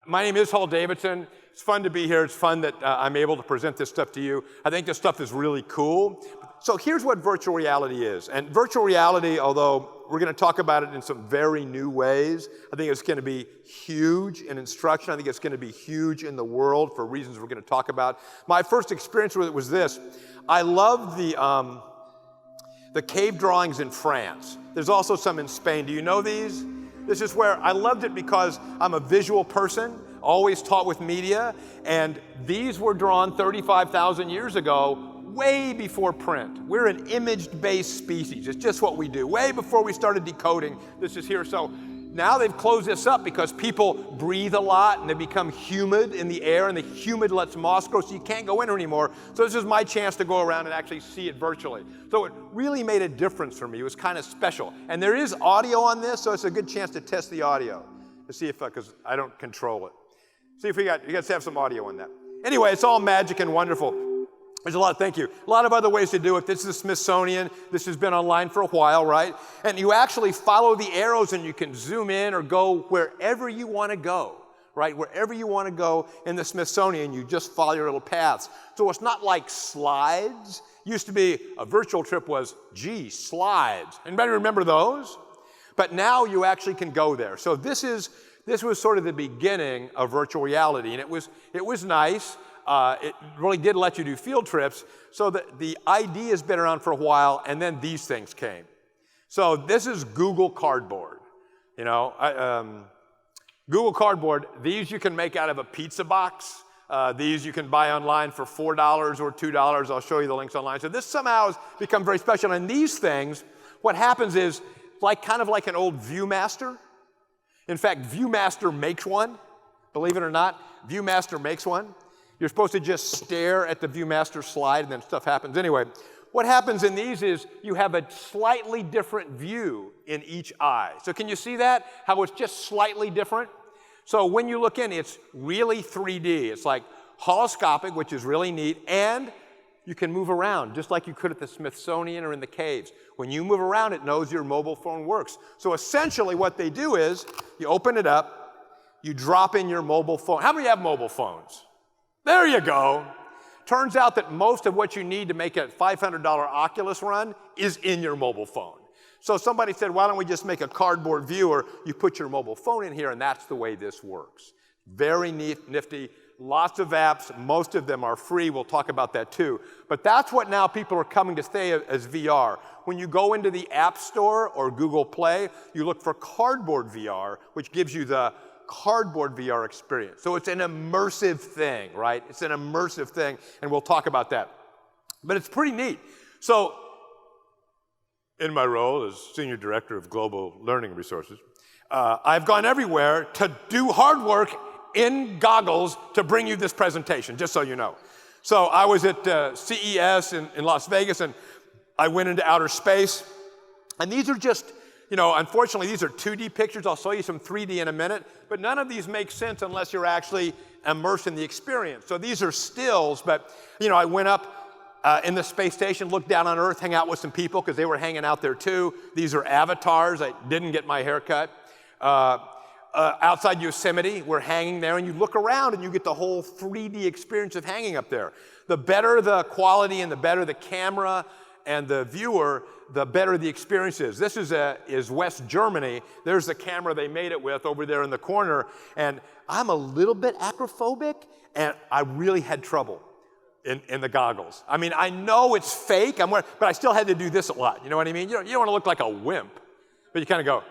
My name is Davidson. It's fun to be here. It's fun that I'm able to present this stuff to you. I think this stuff is really cool. So here's what virtual reality is. And virtual reality, although we're going to talk about it in some very new ways, I think it's going to be huge in instruction. I think it's going to be huge in the world for reasons we're going to talk about. My first experience with it was this. I love the cave drawings in France. There's also some in Spain. Do you know these? This is where I loved it because I'm a visual person, always taught with media, and these were drawn 35,000 years ago, way before print. We're an image-based species. It's just what we do. Way before we started decoding, this is here. So now they've closed this up because people breathe a lot and they become humid in the air, and the humid lets moss grow, so you can't go in there anymore. So this is my chance to go around and actually see it virtually. So it really made a difference for me. It was kind of special. And there is audio on this, so it's a good chance to test the audio to see if, because I don't control it. See if you guys have some audio on that. Anyway, it's all magic and wonderful. There's a lot, thank you. A lot of other ways to do it. This is the Smithsonian. This has been online for a while, right? And you actually follow the arrows and you can zoom in or go wherever you want to go, right? Wherever you want to go in the Smithsonian, you just follow your little paths. So it's not like slides. Used to be a virtual trip was, gee, slides. Anybody remember those? But now you actually can go there. So this was sort of the beginning of virtual reality, and it was nice. It really did let you do field trips. So the idea has been around for a while, and then these things came. So this is Google Cardboard. You know, Google Cardboard, these you can make out of a pizza box. These you can buy online for $4 or $2. I'll show you the links online. So this somehow has become very special. And these things, what happens is, kind of like an old ViewMaster. In fact, ViewMaster makes one. Believe it or not, ViewMaster makes one. You're supposed to just stare at the ViewMaster slide and then stuff happens. Anyway, what happens in these is you have a slightly different view in each eye. So can you see that? How it's just slightly different? So when you look in, it's really 3D. It's like holoscopic, which is really neat, and you can move around just like you could at the Smithsonian or in the caves. When you move around, it knows your mobile phone works. So essentially what they do is you open it up, you drop in your mobile phone. How many have mobile phones? There you go. Turns out that most of what you need to make a $500 Oculus run is in your mobile phone. So somebody said, why don't we just make a cardboard viewer? You put your mobile phone in here, and that's the way this works. Very neat, nifty, lots of apps. Most of them are free. We'll talk about that too. But that's what now people are coming to say as VR. When you go into the App Store or Google Play, you look for Cardboard VR, which gives you the Cardboard VR experience. So it's an immersive thing, right? It's an immersive thing, and we'll talk about that. But it's pretty neat. So in my role as Senior Director of Global Learning Resources, I've gone everywhere to do hard work in goggles to bring you this presentation, just so you know. So I was at CES in Las Vegas, and I went into outer space, and these are just, you know, unfortunately, these are 2D pictures. I'll show you some 3D in a minute, but none of these make sense unless you're actually immersed in the experience. So these are stills, but, you know, I went up in the space station, looked down on Earth, hang out with some people because they were hanging out there too. These are avatars. I didn't get my hair cut. Outside Yosemite, we're hanging there, and you look around and you get the whole 3D experience of hanging up there. The better the quality and the better the camera and the viewer, the better the experience is. This is West Germany. There's the camera they made it with over there in the corner. And I'm a little bit acrophobic, and I really had trouble in the goggles. I mean, I know it's fake, but I still had to do this a lot. You know what I mean? You don't want to look like a wimp, but you kind of go,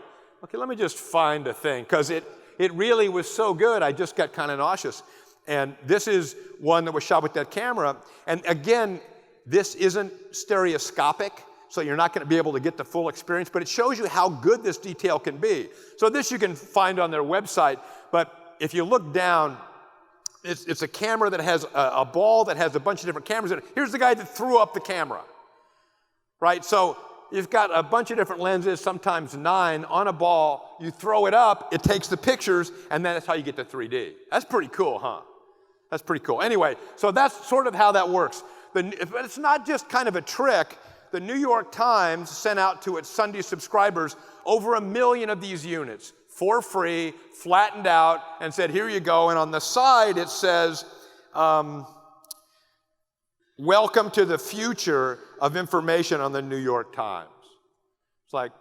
okay, let me just find a thing, because it really was so good, I just got kind of nauseous. And this is one that was shot with that camera. And again, this isn't stereoscopic, so you're not going to be able to get the full experience, but it shows you how good this detail can be. So this you can find on their website, but if you look down, it's a camera that has a ball that has a bunch of different cameras in it. Here's the guy that threw up the camera, right? So you've got a bunch of different lenses, sometimes 9, on a ball. You throw it up, it takes the pictures, and then that's how you get to 3D. That's pretty cool, huh? That's pretty cool. Anyway, so that's sort of how that works. But it's not just kind of a trick. The New York Times sent out to its Sunday subscribers over 1 million of these units, for free, flattened out, and said, here you go. And on the side, it says, welcome to the future of information on the New York Times. It's like,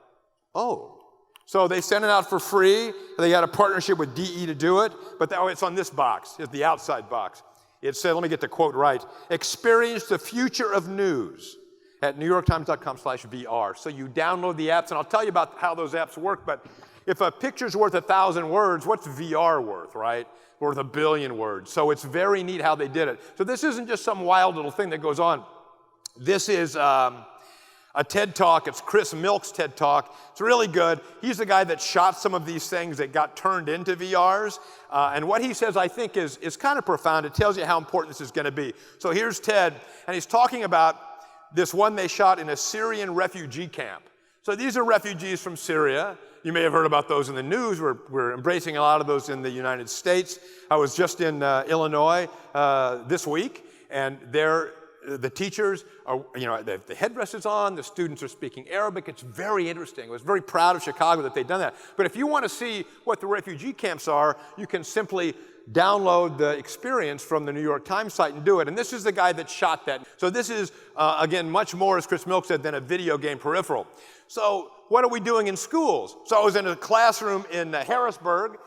oh. So they sent it out for free. They got a partnership with DE to do it. But it's on this box, it's the outside box. It said, let me get the quote right, experience the future of news at newyorktimes.com/VR. So you download the apps, and I'll tell you about how those apps work, but if a picture's worth 1,000 words, what's VR worth, right? Worth 1 billion words. So it's very neat how they did it. So this isn't just some wild little thing that goes on. This is a TED Talk. It's Chris Milk's TED Talk. It's really good. He's the guy that shot some of these things that got turned into VRs. And what he says, I think, is kind of profound. It tells you how important this is going to be. So here's Ted, and he's talking about this one they shot in a Syrian refugee camp. So these are refugees from Syria. You may have heard about those in the news. We're embracing a lot of those in the United States. I was just in Illinois this week, and the teachers are, the headdress is on, the students are speaking Arabic. It's very interesting. I was very proud of Chicago that they've done that. But if you want to see what the refugee camps are, you can simply download the experience from the New York Times site and do it. And this is the guy that shot that. So this is, again, much more, as Chris Milk said, than a video game peripheral. So what are we doing in schools? So I was in a classroom in Harrisburg,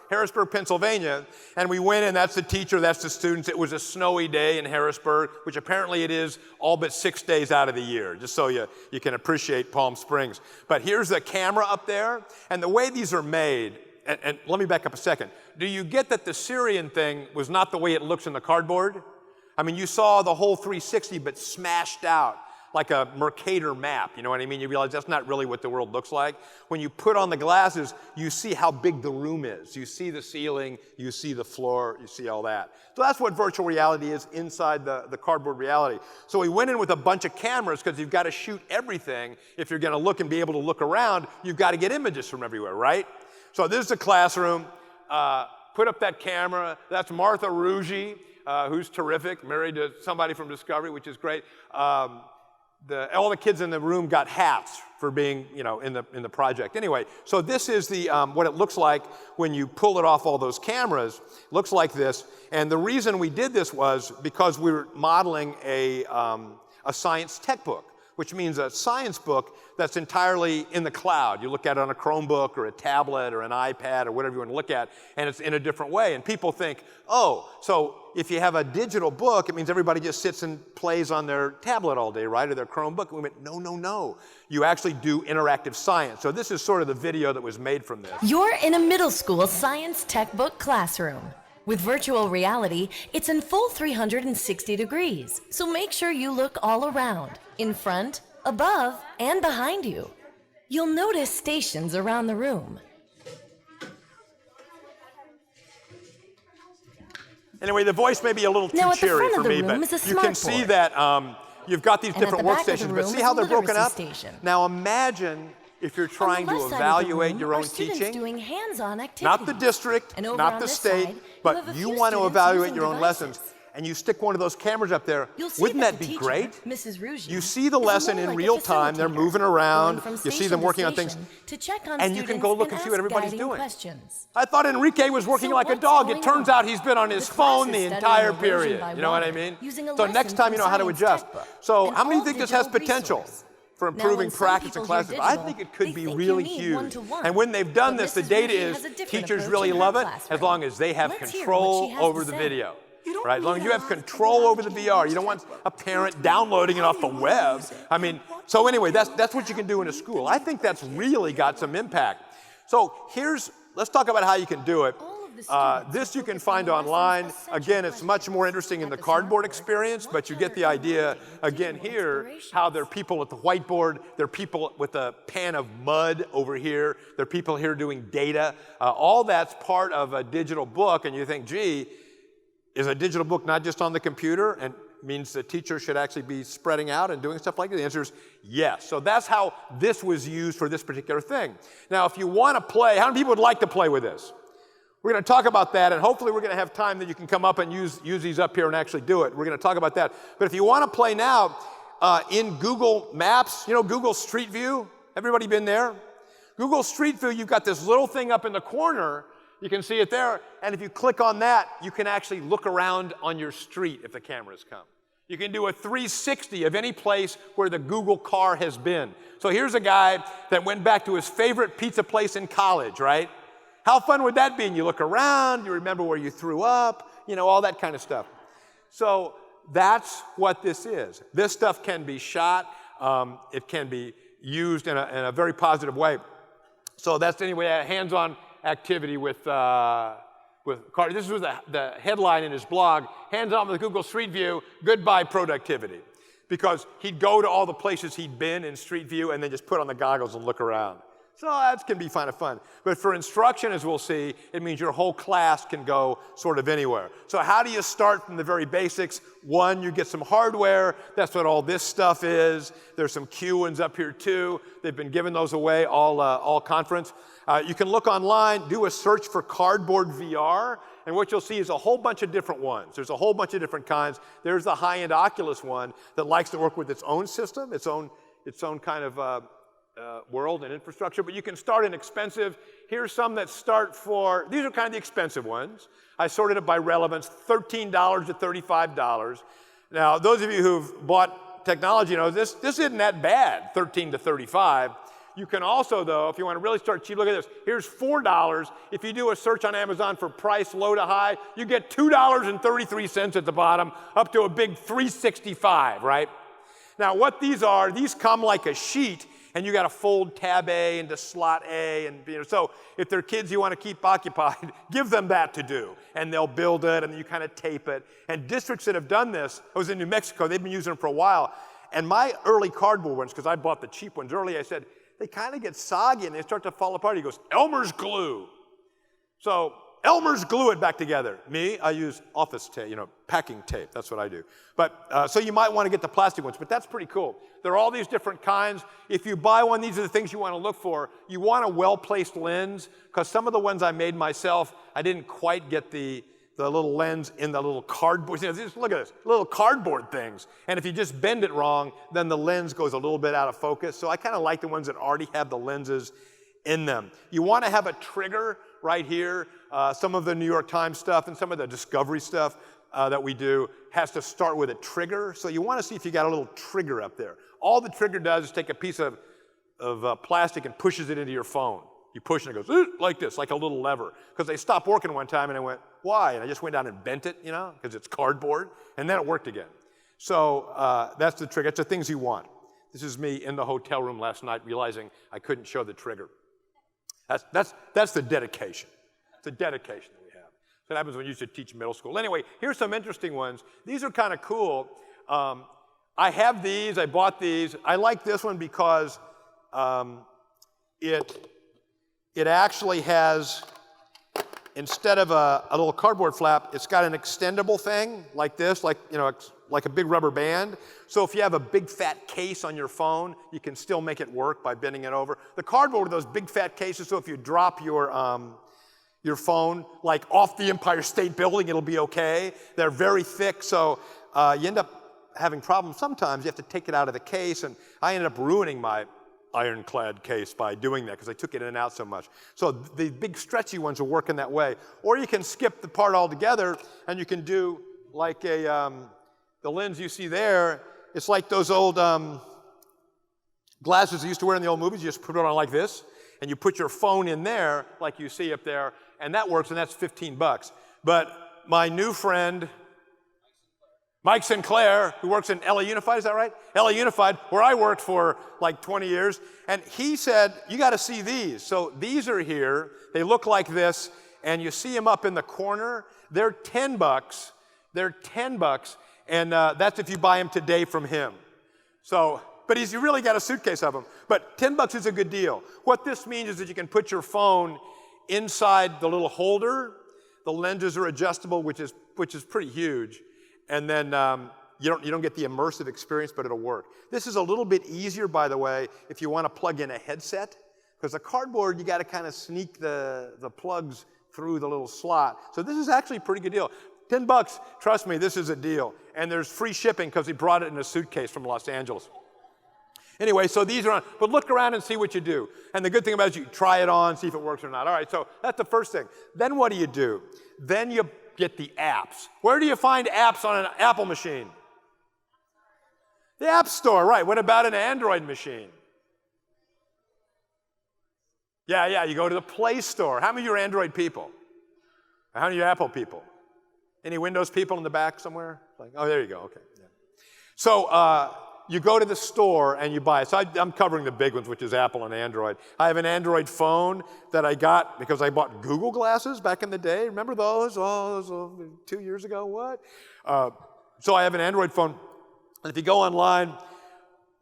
Pennsylvania, and we went in, that's the teacher, that's the students. It was a snowy day in Harrisburg, which apparently it is all but 6 days out of the year, just so you can appreciate Palm Springs. But here's the camera up there, and the way these are made, and let me back up a second. Do you get that the Syrian thing was not the way it looks in the cardboard? I mean, you saw the whole 360, but smashed out like a Mercator map, you know what I mean? You realize that's not really what the world looks like. When you put on the glasses, you see how big the room is. You see the ceiling, you see the floor, you see all that. So that's what virtual reality is inside the cardboard reality. So we went in with a bunch of cameras because you've got to shoot everything. If you're going to look and be able to look around, you've got to get images from everywhere, right? So this is the classroom. Put up that camera. That's Martha Ruggi, who's terrific, married to somebody from Discovery, which is great. All the kids in the room got hats for being, in the project. Anyway, so this is what it looks like when you pull it off all those cameras. It looks like this. And the reason we did this was because we were modeling a science tech book, which means a science book that's entirely in the cloud. You look at it on a Chromebook or a tablet or an iPad or whatever you want to look at, and it's in a different way. And people think, oh, so if you have a digital book, it means everybody just sits and plays on their tablet all day, right, or their Chromebook. And we went, no, no, no. You actually do interactive science. So this is sort of the video that was made from this. You're in a middle school science tech book classroom. With virtual reality, it's in full 360 degrees. So make sure you look all around, in front, above, and behind you. You'll notice stations around the room. Anyway, the voice may be a little too cheery for me, but you can see that you've got these different workstations, but see how they're broken up? Now imagine if you're trying to evaluate your own teaching, not the district, not the state, but you want to evaluate your own lessons, and you stick one of those cameras up there, wouldn't that be great? You see the lesson in real time, they're moving around, you see them working on things, and you can go look and see what everybody's doing. I thought Enrique was working like a dog. It turns out he's been on his phone the entire period. You know what I mean? So next time you know how to adjust. So how many think this has potential for improving practice in classes? I think it could be really huge. And when they've done this, the data is teachers really love it as long as they have control over the video. Right? As long as you have control over the VR. You don't want a parent downloading it off the web. I mean, so anyway, that's what you can do in a school. I think that's really got some impact. So let's talk about how you can do it. This you can find online. Again, it's much more interesting in the cardboard experience, but you get the idea, again, here, how there are people at the whiteboard, there are people with a pan of mud over here, there are people here doing data. All that's part of a digital book, and you think, gee, is a digital book not just on the computer and means the teacher should actually be spreading out and doing stuff like that? The answer is yes. So that's how this was used for this particular thing. Now, if you want to play, how many people would like to play with this? We're going to talk about that, and hopefully we're going to have time that you can come up and use these up here and actually do it. We're going to talk about that. But if you want to play now, in Google Maps, Google Street View, everybody been there? Google Street View, you've got this little thing up in the corner. You can see it there. And if you click on that, you can actually look around on your street if the cameras come. You can do a 360 of any place where the Google car has been. So here's a guy that went back to his favorite pizza place in college, right? How fun would that be? And you look around, you remember where you threw up, you know, all that kind of stuff. So that's what this is. This stuff can be shot. It can be used in a very positive way. So that's anyway a hands-on activity with car. This was the headline in his blog, hands-on with Google Street View, goodbye productivity. Because he'd go to all the places he'd been in Street View and then just put on the goggles and look around. So that can be kind of fun. But for instruction, as we'll see, it means your whole class can go sort of anywhere. So how do you start from the very basics? One, you get some hardware. That's what all this stuff is. There's some Q ones up here too. They've been giving those away all conference. You can look online, do a search for cardboard VR, and what you'll see is a whole bunch of different ones. There's a whole bunch of different kinds. There's the high-end Oculus one that likes to work with its own system, its own kind of world and infrastructure, but you can start inexpensive. Here's some that start for, these are kind of the expensive ones. I sorted it by relevance, $13 to $35. Now, those of you who've bought technology know this isn't that bad, $13 to $35. You can also, though, if you want to really start cheap, look at this. Here's $4. If you do a search on Amazon for price low to high, you get $2.33 at the bottom, up to a big $3.65, right? Now, what these are, these come like a sheet, and you got to fold tab A into slot A, and so if they're kids you want to keep occupied, give them that to do, and they'll build it, and you kind of tape it. And districts that have done this, I was in New Mexico, they've been using them for a while, and my early cardboard ones, because I bought the cheap ones early, I said, they kind of get soggy and they start to fall apart. He goes, Elmer's glue. So Elmer's glue it back together. Me, I use office tape, packing tape. That's what I do. But so you might want to get the plastic ones, but that's pretty cool. There are all these different kinds. If you buy one, these are the things you want to look for. You want a well-placed lens, because some of the ones I made myself, I didn't quite get the little lens in the little cardboard. Just look at this, little cardboard things. And if you just bend it wrong, then the lens goes a little bit out of focus. So I kind of like the ones that already have the lenses in them. You want to have a trigger right here. Some of the New York Times stuff and some of the Discovery stuff that we do has to start with a trigger. So you want to see if you got a little trigger up there. All the trigger does is take a piece of plastic and pushes it into your phone. You push and it goes like this, like a little lever. Because they stopped working one time and I went, why? And I just went down and bent it, because it's cardboard. And then it worked again. So that's the trigger. It's the things you want. This is me in the hotel room last night realizing I couldn't show the trigger. That's the dedication. It's the dedication that we have. So that happens when you used to teach middle school. Anyway, here's some interesting ones. These are kind of cool. I have these. I bought these. I like this one because it actually has, instead of a little cardboard flap, it's got an extendable thing like this, like a big rubber band. So if you have a big fat case on your phone, you can still make it work by bending it over. The cardboard are those big fat cases, so if you drop your phone like off the Empire State Building, it'll be okay. They're very thick, so you end up having problems sometimes. You have to take it out of the case, and I ended up ruining my ironclad case by doing that because I took it in and out so much. So the big stretchy ones will work in that way. Or you can skip the part altogether and you can do like the lens you see there. It's like those old glasses you used to wear in the old movies. You just put it on like this and you put your phone in there like you see up there, and that works, and that's $15. But my new friend Mike Sinclair, who works in LA Unified, is that right? LA Unified, where I worked for like 20 years. And he said, you got to see these. So these are here. They look like this. And you see them up in the corner. They're $10. They're $10. And that's if you buy them today from him. So, but you really got a suitcase of them. But $10 is a good deal. What this means is that you can put your phone inside the little holder. The lenses are adjustable, which is pretty huge. And then you don't get the immersive experience, but it'll work. This is a little bit easier, by the way, if you want to plug in a headset, because the cardboard, you got to kind of sneak the plugs through the little slot. So this is actually a pretty good deal. $10, trust me, this is a deal. And there's free shipping because he brought it in a suitcase from Los Angeles. Anyway, so these are on, but look around and see what you do. And the good thing about it is you try it on, see if it works or not. All right, so that's the first thing. Then what do? Then you get the apps. Where do you find apps on an Apple machine? The App Store, right. What about an Android machine? Yeah, you go to the Play Store. How many of you are Android people? How many of you are Apple people? Any Windows people in the back somewhere? Like, oh, there you go, okay. Yeah. So you go to the store and you buy it. So I'm covering the big ones, which is Apple and Android. I have an Android phone that I got because I bought Google glasses back in the day. Remember those? Oh, those 2 years ago, what? So I have an Android phone. And if you go online,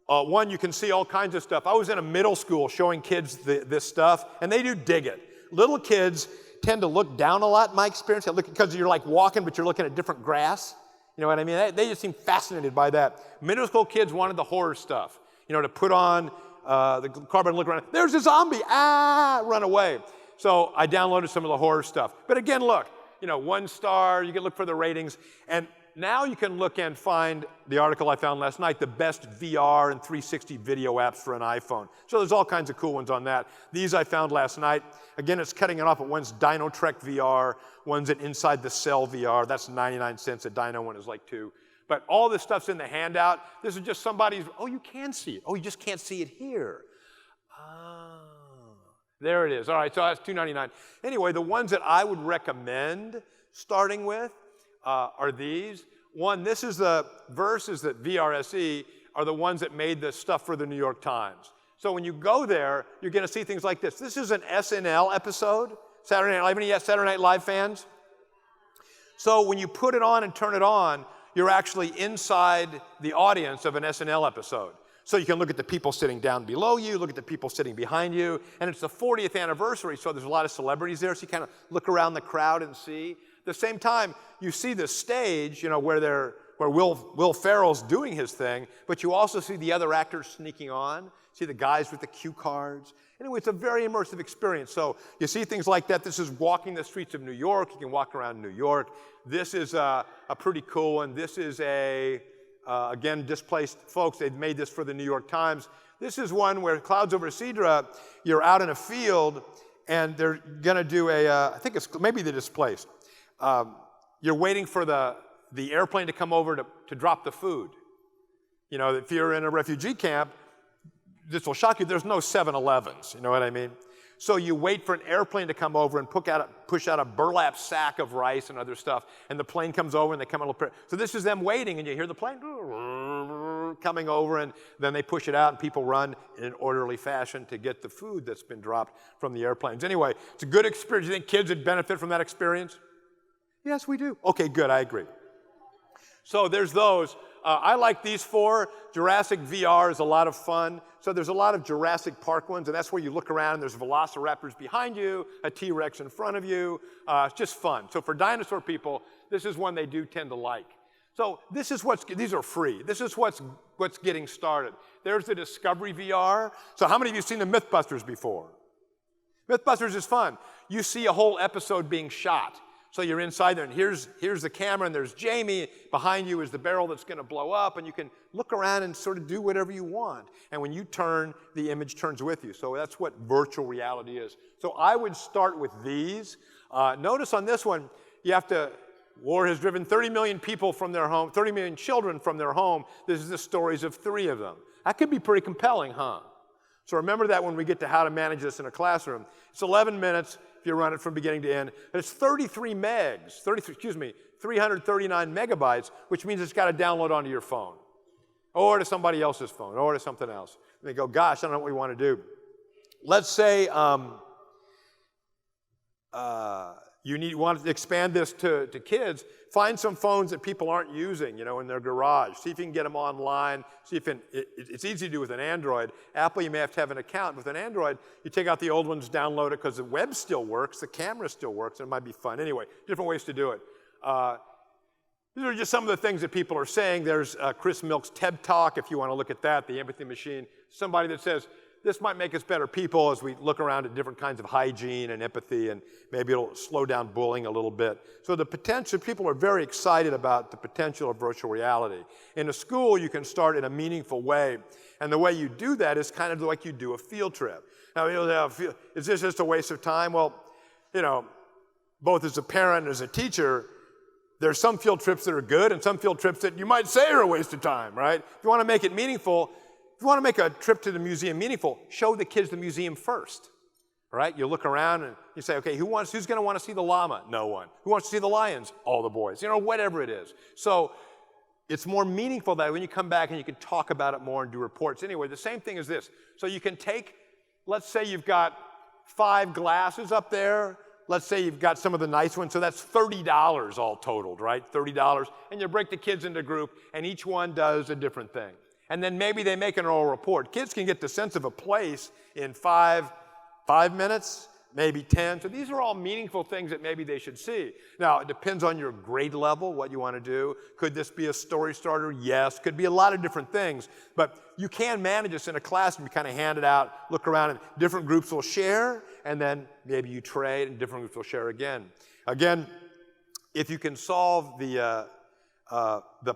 one, you can see all kinds of stuff. I was in a middle school showing kids this stuff, and they do dig it. Little kids tend to look down a lot, in my experience, because you're like walking, but you're looking at different grass. You know what I mean? They just seem fascinated by that. Middle school kids wanted the horror stuff, to put on the carbon and look around. There's a zombie, run away. So I downloaded some of the horror stuff. But again, look, 1 star, you can look for the ratings. And now you can look and find the article I found last night, the best VR and 360 video apps for an iPhone. So there's all kinds of cool ones on that. These I found last night. Again, it's cutting it off, but one's Dino Trek VR, one's an Inside the Cell VR. That's 99 cents. A Dino one is like $2. But all this stuff's in the handout. This is just somebody's, you can see it. Oh, you just can't see it here. There it is. All right, so that's $2.99. Anyway, the ones that I would recommend starting with are these. One, this is the verses that VRSE are the ones that made the stuff for the New York Times. So when you go there, you're going to see things like this. This is an SNL episode, Saturday Night Live. Any Saturday Night Live fans? So when you put it on and turn it on, you're actually inside the audience of an SNL episode. So you can look at the people sitting down below you, look at the people sitting behind you, and it's the 40th anniversary, so there's a lot of celebrities there, so you kind of look around the crowd and see. At the same time, you see the stage, where Will Ferrell's doing his thing, but you also see the other actors sneaking on, see the guys with the cue cards. Anyway, it's a very immersive experience. So you see things like that. This is walking the streets of New York. You can walk around New York. This is a pretty cool one. This is again, displaced folks. They've made this for the New York Times. This is one where Clouds Over Cedra, you're out in a field, and they're going to do I think it's maybe the displaced. You're waiting for the airplane to come over to drop the food. If you're in a refugee camp, this will shock you, there's no 7-Elevens, you know what I mean? So you wait for an airplane to come over and push out a burlap sack of rice and other stuff, and the plane comes over and they come a little. So this is them waiting, and you hear the plane coming over, and then they push it out, and people run in an orderly fashion to get the food that's been dropped from the airplanes. Anyway, it's a good experience. You think kids would benefit from that experience? Yes, we do. Okay, good, I agree. So there's those. I like these 4. Jurassic VR is a lot of fun. So there's a lot of Jurassic Park ones, and that's where you look around, and there's velociraptors behind you, a T-Rex in front of you. It's just fun. So for dinosaur people, this is one they do tend to like. So these are free. This is what's getting started. There's the Discovery VR. So how many of you have seen the Mythbusters before? Mythbusters is fun. You see a whole episode being shot. So you're inside there, and here's the camera, and there's Jamie. Behind you is the barrel that's going to blow up, and you can look around and sort of do whatever you want. And when you turn, the image turns with you. So that's what virtual reality is. So I would start with these. Notice on this one, war has driven 30 million people from their home, 30 million children from their home. This is the stories of 3 of them. That could be pretty compelling, huh? So remember that when we get to how to manage this in a classroom. It's 11 minutes. If you run it from beginning to end. And it's 339 megabytes, which means it's got to download onto your phone, or to somebody else's phone, or to something else. And they go, gosh, I don't know what we want to do. Let's say you want to expand this to kids. Find some phones that people aren't using, in their garage. See if you can get them online. See if it's easy to do with an Android. Apple, you may have to have an account. With an Android, you take out the old ones, download it, because the web still works, the camera still works, and it might be fun. Anyway, different ways to do it. These are just some of the things that people are saying. There's Chris Milk's TED Talk, if you want to look at that, the empathy machine. Somebody that says, this might make us better people as we look around at different kinds of hygiene and empathy, and maybe it'll slow down bullying a little bit. So the potential, people are very excited about the potential of virtual reality. In a school, you can start in a meaningful way, and the way you do that is kind of like you do a field trip. Now, is this just a waste of time? Well, both as a parent and as a teacher, there's some field trips that are good and some field trips that you might say are a waste of time, right? If you want to make it meaningful, if you want to make a trip to the museum meaningful, show the kids the museum first, right? You look around and you say, okay, who's going to want to see the llama? No one. Who wants to see the lions? All the boys. Whatever it is. So it's more meaningful that when you come back and you can talk about it more and do reports. Anyway, the same thing is this. So you can take, let's say you've got 5 glasses up there. Let's say you've got some of the nice ones, so that's $30 all totaled, right? $30, and you break the kids into a group, and each one does a different thing. And then maybe they make an oral report. Kids can get the sense of a place in 5 minutes, maybe 10. So these are all meaningful things that maybe they should see. Now, it depends on your grade level, what you want to do. Could this be a story starter? Yes. Could be a lot of different things. But you can manage this in a classroom. You kind of hand it out, look around, and different groups will share, and then maybe you trade, and different groups will share again. Again, if you can solve the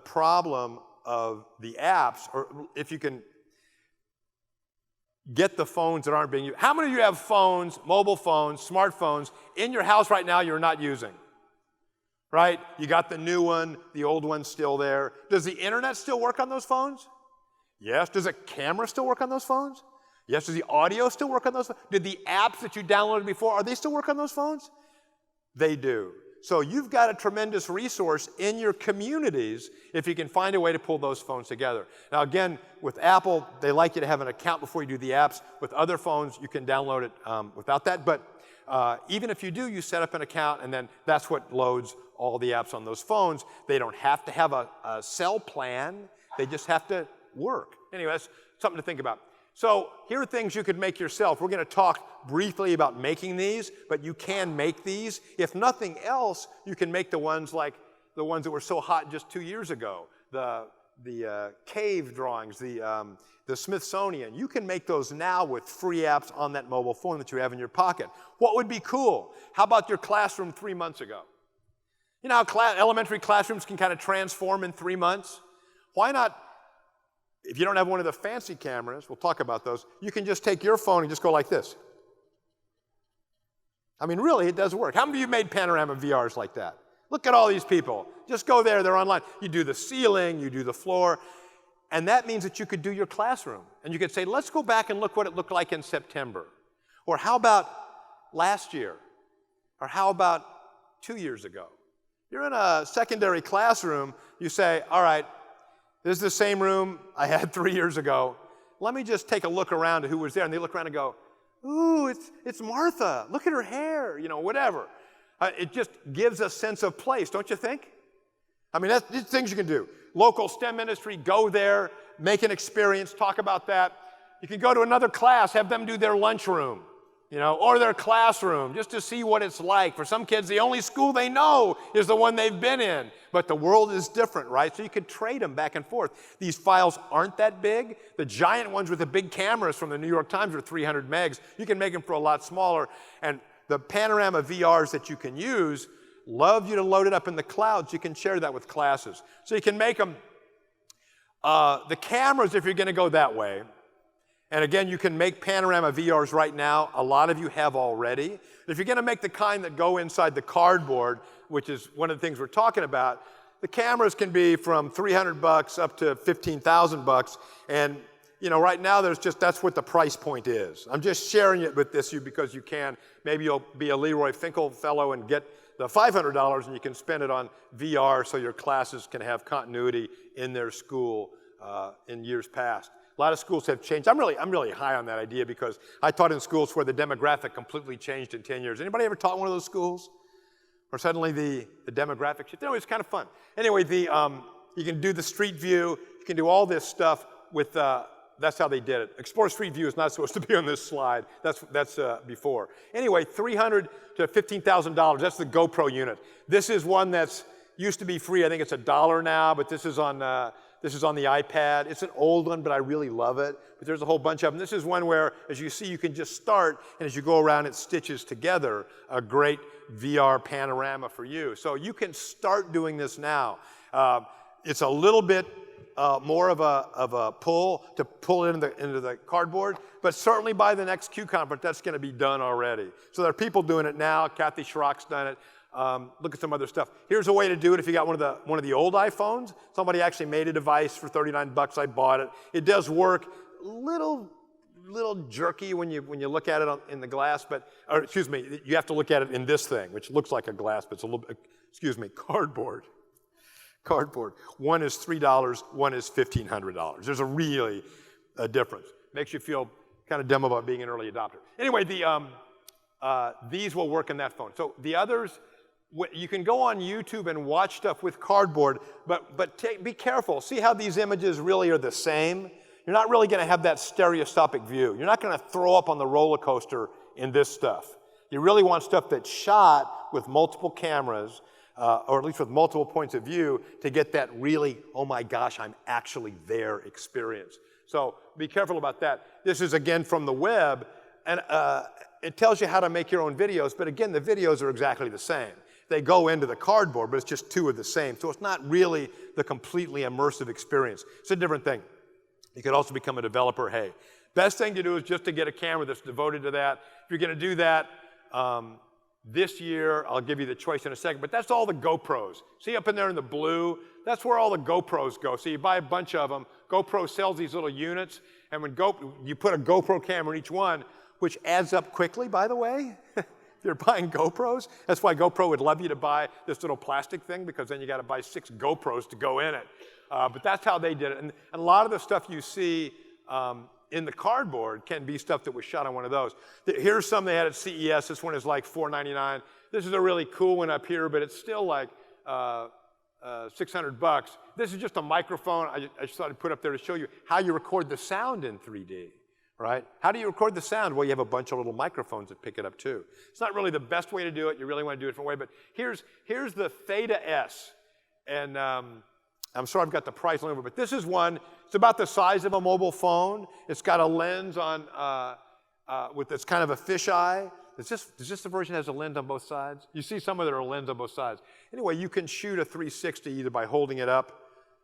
problem of the apps, or if you can get the phones that aren't being used. How many of you have phones, mobile phones, smartphones, in your house right now you're not using? Right? You got the new one, the old one's still there. Does the internet still work on those phones? Yes. Does a camera still work on those phones? Yes. Does the audio still work on those phones? Did the apps that you downloaded before, are they still work on those phones? They do. So you've got a tremendous resource in your communities if you can find a way to pull those phones together. Now again, with Apple, they like you to have an account before you do the apps. With other phones, you can download it without that. But even if you do, you set up an account, and then that's what loads all the apps on those phones. They don't have to have a cell plan. They just have to work. Anyway, that's something to think about. So here are things you could make yourself. We're going to talk briefly about making these, but you can make these. If nothing else, you can make the ones that were so hot just 2 years ago. The cave drawings, the Smithsonian. You can make those now with free apps on that mobile phone that you have in your pocket. What would be cool? How about your classroom 3 months ago? You know how elementary classrooms can kind of transform in 3 months? Why not? If you don't have one of the fancy cameras, we'll talk about those, you can just take your phone and just go like this. I mean, really, it does work. How many of you made panorama VRs like that? Look at all these people. Just go there, they're online. You do the ceiling, you do the floor, and that means that you could do your classroom. And you could say, let's go back and look what it looked like in September. Or how about last year? Or how about 2 years ago? You're in a secondary classroom, you say, all right, this is the same room I had 3 years ago. Let me just take a look around at who was there. And they look around and go, ooh, it's Martha. Look at her hair, whatever. It just gives a sense of place, don't you think? I mean, these things you can do. Local STEM industry, go there, make an experience, talk about that. You can go to another class, have them do their lunchroom, or their classroom, just to see what it's like. For some kids, the only school they know is the one they've been in. But the world is different, right? So you could trade them back and forth. These files aren't that big. The giant ones with the big cameras from the New York Times are 300 megs. You can make them for a lot smaller. And the panorama VRs that you can use love you to load it up in the cloud so you can share that with classes. So you can make them, the cameras, if you're going to go that way. And again, you can make panorama VRs right now. A lot of you have already. If you're going to make the kind that go inside the cardboard, which is one of the things we're talking about, the cameras can be from $300 up to $15,000. And right now that's what the price point is. I'm just sharing it with you because you can. Maybe you'll be a Leroy Finkel fellow and get the $500 and you can spend it on VR so your classes can have continuity in their school in years past. A lot of schools have changed. I'm really high on that idea because I taught in schools where the demographic completely changed in 10 years. Anybody ever taught in one of those schools? Or suddenly the demographic shifted? It's kind of fun. Anyway, you can do the street view. You can do all this stuff with, that's how they did it. Explore Street View is not supposed to be on this slide. That's before. Anyway, $300 to $15,000, that's the GoPro unit. This is one that's used to be free. I think it's $1 now, but this is on This is on the iPad. It's an old one, but I really love it. But there's a whole bunch of them. This is one where, as you see, you can just start, and as you go around, it stitches together a great VR panorama for you. So you can start doing this now. It's a little bit more of a pull to pull it into the cardboard, but certainly by the next Q conference, that's going to be done already. So there are people doing it now. Kathy Schrock's done it. Look at some other stuff. Here's a way to do it if you got one of the old iPhones. Somebody actually made a device for 39 bucks. I bought it. It does work. Little jerky when you look at it in the glass, or excuse me, you have to look at it in this thing, which looks like a glass, but it's a little, excuse me, cardboard. Cardboard. One is $3, one is $1,500. There's a really difference. Makes you feel kind of dumb about being an early adopter. Anyway, these will work in that phone. So the others, you can go on YouTube and watch stuff with cardboard, but be careful. See how these images really are the same? You're not really going to have that stereoscopic view. You're not going to throw up on the roller coaster in this stuff. You really want stuff that's shot with multiple cameras, or at least with multiple points of view, to get that really, oh my gosh, I'm actually there experience. So be careful about that. This is, again, from the web, and it tells you how to make your own videos, but again, the videos are exactly the same. They go into the cardboard, but it's just two of the same, so it's not really the completely immersive experience. It's a different thing. You could also become a developer. Hey, best thing to do is just to get a camera that's devoted to that. If you're going to do that, this year, I'll give you the choice in a second, but that's all the GoPros. See up in there in the blue? That's where all the GoPros go. So you buy a bunch of them. GoPro sells these little units, and when you put a GoPro camera in each one, which adds up quickly, by the way. If you're buying GoPros, that's why GoPro would love you to buy this little plastic thing, because then you got to buy 6 GoPros to go in it. But that's how they did it. And a lot of the stuff you see in the cardboard can be stuff that was shot on one of those. Here's some they had at CES. This one is like $4.99. This is a really cool one up here, but it's still like 600 bucks. This is just a microphone I just thought I'd put up there to show you how you record the sound in 3D, right? How do you record the sound? Well, you have a bunch of little microphones that pick it up too. It's not really the best way to do it. You really want to do it a different way, but here's the Theta S. And I'm sorry I've got the price on it, but this is one. It's about the size of a mobile phone. It's got a lens on with this kind of a fisheye. Is this the version that has a lens on both sides? You see some of them are a lens on both sides. Anyway, you can shoot a 360 either by holding it up,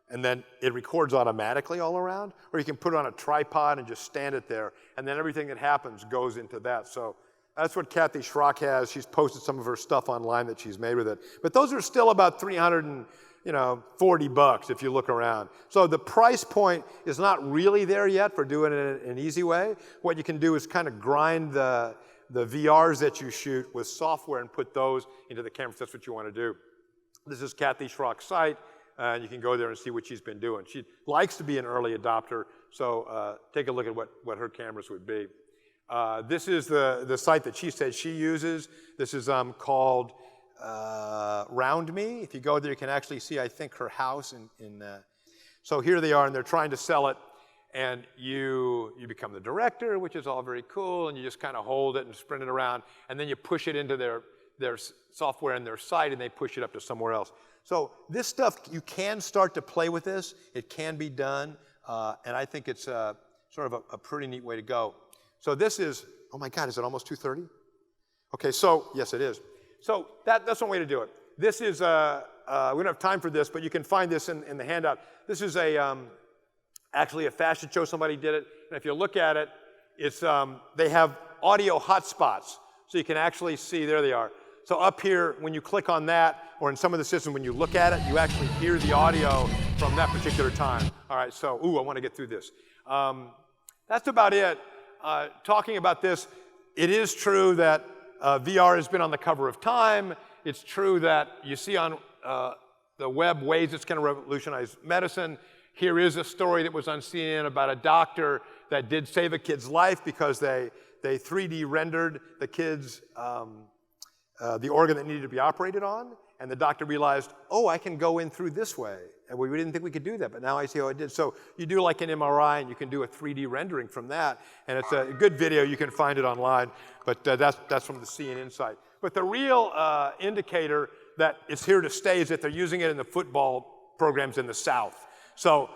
and then it records automatically all around, or you can put it on a tripod and just stand it there, and then everything that happens goes into that. So that's what Kathy Schrock has. She's posted some of her stuff online that she's made with it. But those are still about 40 bucks if you look around. So the price point is not really there yet for doing it in an easy way. What you can do is kind of grind the VRs that you shoot with software and put those into the camera if that's what you want to do. This is Kathy Schrock's site, and you can go there and see what she's been doing. She likes to be an early adopter, so take a look at what her cameras would be. This is the site that she said she uses. This is called Round Me. If you go there, you can actually see, I think, her house. So here they are, and they're trying to sell it. And you become the director, which is all very cool, and you just kind of hold it and sprint it around, and then you push it into their software and their site, and they push it up to somewhere else. So this stuff, you can start to play with this. It can be done, and I think it's sort of a pretty neat way to go. So this is, oh my God, is it almost 2:30? Okay, so, yes, it is. So that's one way to do it. This is, we don't have time for this, but you can find this in the handout. This is actually a fashion show. Somebody did it. And if you look at it, it's, they have audio hotspots. So you can actually see, there they are. So up here, when you click on that, or in some of the systems, when you look at it, you actually hear the audio from that particular time. All right, so, I want to get through this. That's about it. Talking about this, it is true that VR has been on the cover of Time. It's true that you see on the web ways it's going to revolutionize medicine. Here is a story that was on CNN about a doctor that did save a kid's life because they 3D rendered the kid's, the organ that needed to be operated on. And the doctor realized, I can go in through this way. And we didn't think we could do that, but now I see how it did. So you do like an MRI, and you can do a 3D rendering from that. And it's a good video. You can find it online. But that's from the CNN site. But the real indicator that it's here to stay is that they're using it in the football programs in the South. So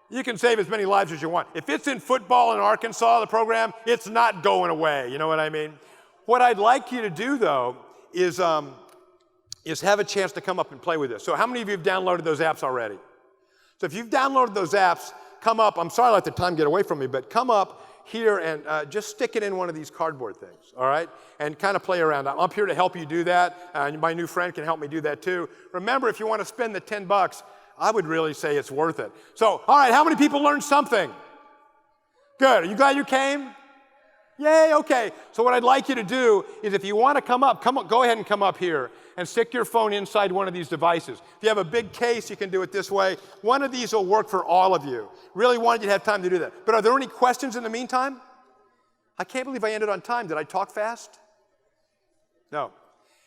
You can save as many lives as you want. If it's in football in Arkansas, the program, it's not going away. You know what I mean? What I'd like you to do, though, is have a chance to come up and play with this. So how many of you have downloaded those apps already? So if you've downloaded those apps, come up. I'm sorry I let the time get away from me, but come up here and just stick it in one of these cardboard things, all right? And kind of play around. I'm up here to help you do that. My new friend can help me do that too. Remember, if you want to spend the $10, I would really say it's worth it. So, all right, how many people learned something? Good. Are you glad you came? Yay, okay. So what I'd like you to do is if you want to come up, go ahead and come up here and stick your phone inside one of these devices. If you have a big case, you can do it this way. One of these will work for all of you. Really wanted you to have time to do that. But are there any questions in the meantime? I can't believe I ended on time. Did I talk fast? No.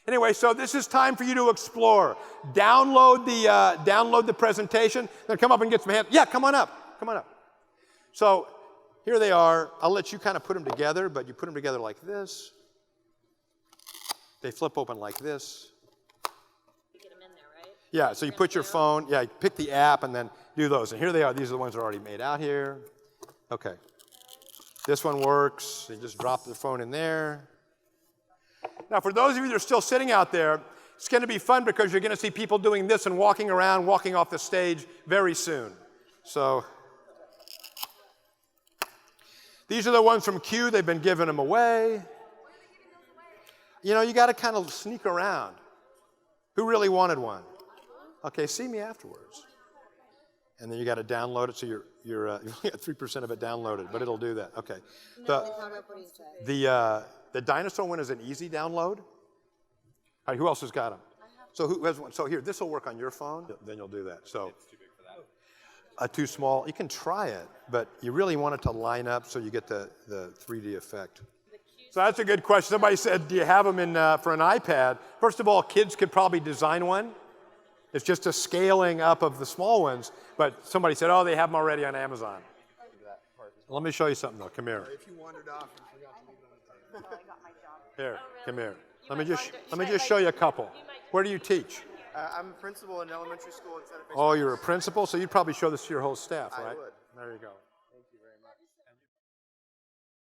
Anyway, so this is time for you to explore. Download the presentation, then come up and get some hands. Yeah, come on up. Come on up. So here they are. I'll let you kind of put them together, but you put them together like this. They flip open like this. You get them in there, right? Yeah, so you put your phone, yeah, you pick the app and then do those. And here they are. These are the ones that are already made out here. Okay. This one works. You just drop the phone in there. Now, for those of you that are still sitting out there, it's going to be fun because you're going to see people doing this and walking around, walking off the stage very soon. So these are the ones from Q. They've been giving them away. You know, you got to kind of sneak around. Who really wanted one? Okay, see me afterwards. And then you got to download it, so you only got 3% of it downloaded, but it'll do that. Okay. The dinosaur one is an easy download. All right, who else has got them? So who has one? So here, this will work on your phone. Then you'll do that. So it's too big for that. Too small. You can try it, but you really want it to line up so you get the 3D effect. So that's a good question. Somebody said, do you have them for an iPad? First of all, kids could probably design one. It's just a scaling up of the small ones. But somebody said, oh, they have them already on Amazon. Let me show you something, though. Come here. If you wandered off and forgot to leave it on the table. Here, come here. Let me just show you a couple. Where do you teach? I'm a principal in elementary school in Santa Fe. Oh, you're a principal? So you'd probably show this to your whole staff, right? I would. There you go.